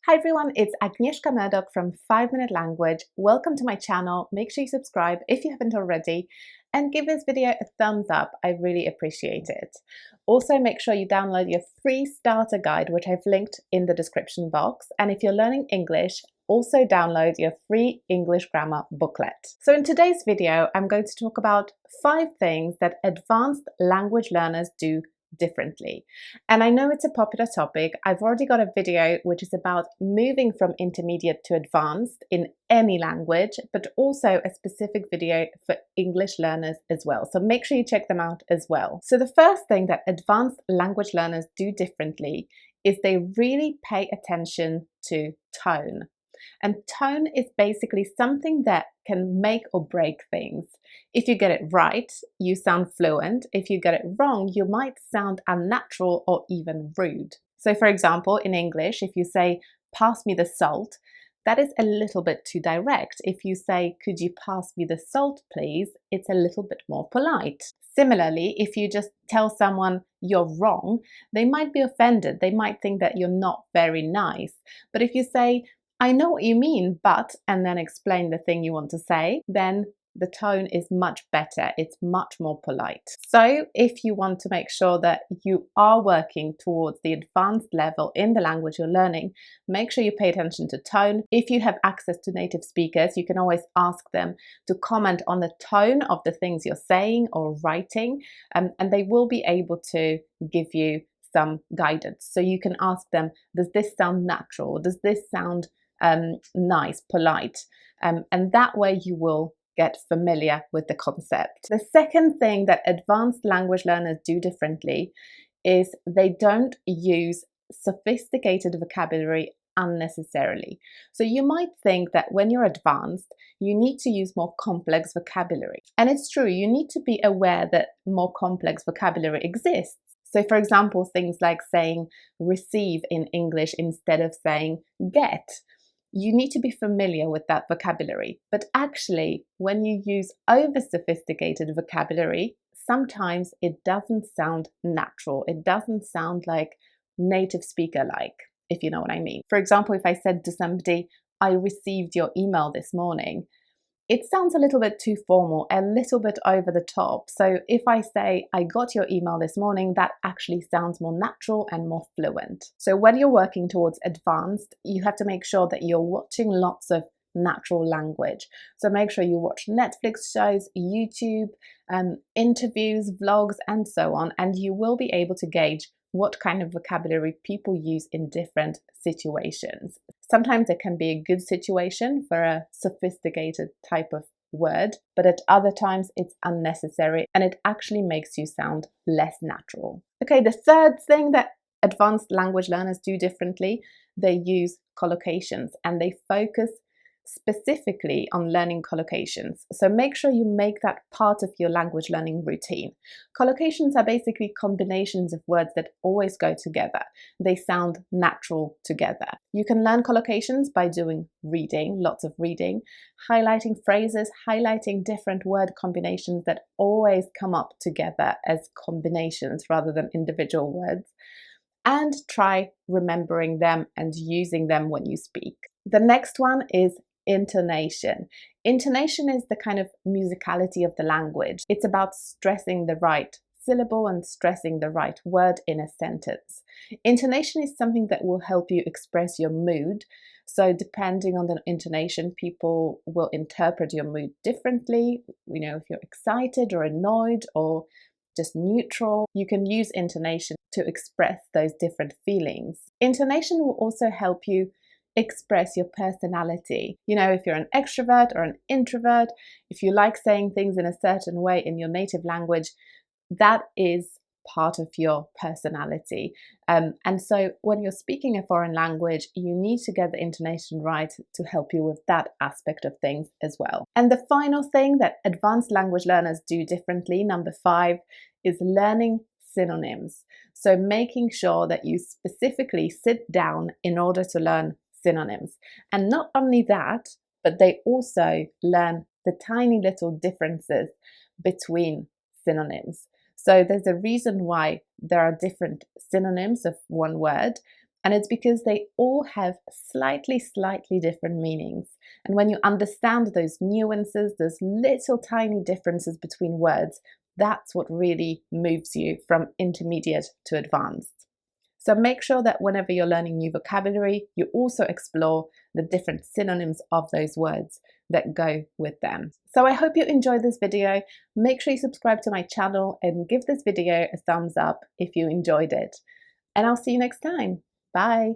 Hi everyone, it's Agnieszka from 5 Minute Language. Welcome to my channel. Make sure you subscribe if you haven't already and give this video a thumbs up. I really appreciate it. Also, make sure you download your free starter guide, which I've linked in the description box. And if you're learning English, also download your free English grammar booklet. So in today's video, I'm going to talk about 5 things that advanced language learners do differently. And I know it's a popular topic. I've already got a video which is about moving from intermediate to advanced in any language, but also a specific video for English learners as well. So make sure you check them out as well. So the first thing that advanced language learners do differently is they really pay attention to tone. And tone is basically something that can make or break things. If you get it right, you sound fluent. If you get it wrong, you might sound unnatural or even rude. So for example, in English, if you say, "pass me the salt," that is a little bit too direct. If you say, "could you pass me the salt, please?" it's a little bit more polite. Similarly, if you just tell someone you're wrong, they might be offended. They might think that you're not very nice. But if you say, "I know what you mean, but," and then explain the thing you want to say, then the tone is much better. It's much more polite. So if you want to make sure that you are working towards the advanced level in the language you're learning, make sure you pay attention to tone. If you have access to native speakers, you can always ask them to comment on the tone of the things you're saying or writing, and they will be able to give you some guidance. So you can ask them, does this sound natural? Does this sound nice, polite? And that way you will get familiar with the concept. The second thing that advanced language learners do differently is they don't use sophisticated vocabulary unnecessarily. So you might think that when you're advanced, you need to use more complex vocabulary. And it's true, you need to be aware that more complex vocabulary exists. So for example, things like saying receive in English instead of saying get. You need to be familiar with that vocabulary. But actually, when you use over-sophisticated vocabulary, sometimes it doesn't sound natural. It doesn't sound like native speaker-like, if you know what I mean. For example, if I said to somebody, "I received your email this morning," it sounds a little bit too formal, a little bit over the top. So if I say, "I got your email this morning," that actually sounds more natural and more fluent. So when you're working towards advanced, you have to make sure that you're watching lots of natural language. So make sure you watch Netflix shows, YouTube, interviews, vlogs, and so on, and you will be able to gauge what kind of vocabulary people use in different situations. Sometimes it can be a good situation for a sophisticated type of word, but at other times it's unnecessary and it actually makes you sound less natural. Okay, the third thing that advanced language learners do differently, they use collocations and they focus specifically on learning collocations. So make sure you make that part of your language learning routine. Collocations are basically combinations of words that always go together. They sound natural together. You can learn collocations by doing reading, lots of reading, highlighting phrases, highlighting different word combinations that always come up together as combinations rather than individual words, and try remembering them and using them when you speak. The next one is intonation. Intonation is the kind of musicality of the language. It's about stressing the right syllable and stressing the right word in a sentence. Intonation is something that will help you express your mood. So depending on the intonation, people will interpret your mood differently. You know, if you're excited or annoyed or just neutral, you can use intonation to express those different feelings. Intonation will also help you express your personality. You know, if you're an extrovert or an introvert, if you like saying things in a certain way in your native language, that is part of your personality. And so when you're speaking a foreign language, you need to get the intonation right to help you with that aspect of things as well. And the final thing that advanced language learners do differently, number 5, is learning synonyms. So making sure that you specifically sit down in order to learn synonyms. And not only that, but they also learn the tiny little differences between synonyms. So there's a reason why there are different synonyms of one word, And it's because they all have slightly different meanings. And when you understand those nuances, those little tiny differences between words, that's what really moves you from intermediate to advanced. So make sure that whenever you're learning new vocabulary, you also explore the different synonyms of those words that go with them. So I hope you enjoyed this video. Make sure you subscribe to my channel and give this video a thumbs up if you enjoyed it. And I'll see you next time. Bye.